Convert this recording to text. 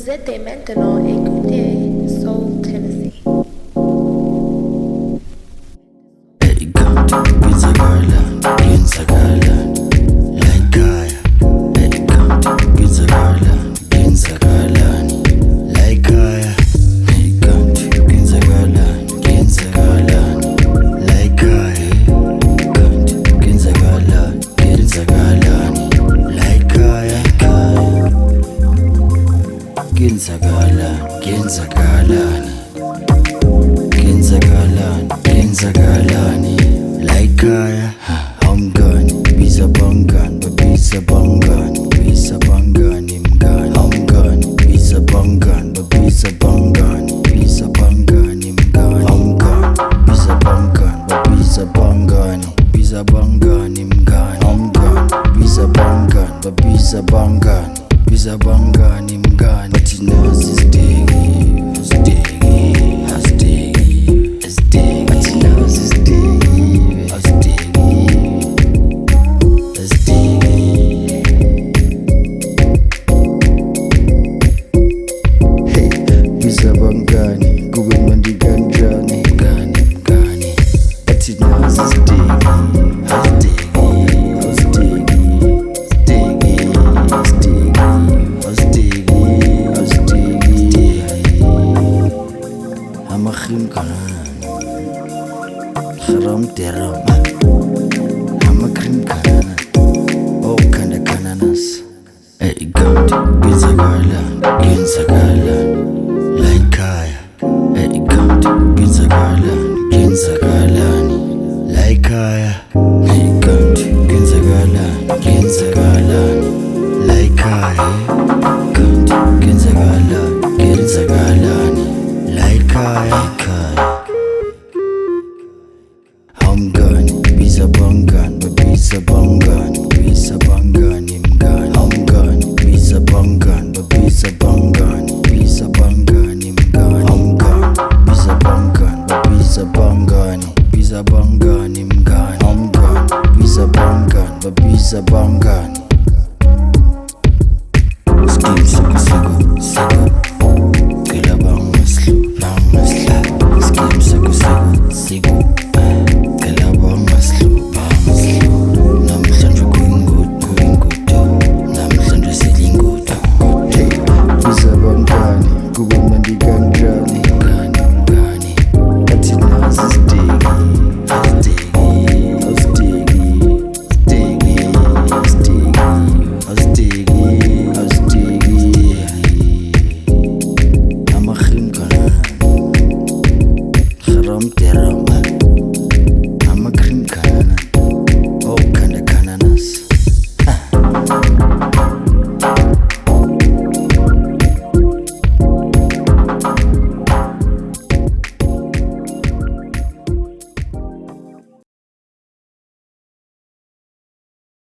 Vous êtes maintenant écouté Soul Tennessee. Hey, come to Pizza-Garland, Pizza-Garland, like Kaya. Hey, come to Pizza-Garland, Pizza-Garland, like Kaya. Hey, come to Pizza-Garland, Pizza-Garland, like Kaya. Come to Pizza-Garland, Pizza-Garland, like Kaya. Genzagalani, like Kaya. I'm gone, Bisa Bangan, but Bisa Bangan, Bisa Bangan, Imgan. I'm gone, Bisa Bangan, but Bisa Bangan, Bisa Bangan, Imgan. I'm gone, Bisa Bangan, but Bisa Bangan, Bisa Bangan, Imgan. I'm gone, Bisa Bangan, but Bisa Bangan, Bisa Bangan, Imgan. But you know this day, it's diggy, it's diggy, it's diggy. But you know this day, it's diggy, it's diggy. Hey, Bisa Bangani, Google Mandi Ganjani, Gani, Gani. But you know this day, it's diggy, it's diggy, it's diggy, it's diggy. I'm a khimkan, kharam teram. I'm a khimkan, oh kinda kananas. Hey, come to Pizza-Garland, Pizza-Garland, like Kaya. Hey, come to Pizza-Garland, Pizza-Garland, like Kaya. Hey, come to Pizza-Garland, Pizza-Garland, like Kaya. Come to Pizza-Garland, Pizza-Garland, like Kaya. I'm gone, Bisa Bangan, but Bisa Bangan, Bisa Bangan, Imgan. I'm gone, Bisa Bangan, but Bisa Bangan, Bisa Bangan, Imgan. I'm gone, Bisa Bangan, but Bisa Bangan, Bisa Bangan, Imgan. I'm gone, Bisa Bangan, but Bisa Bangan.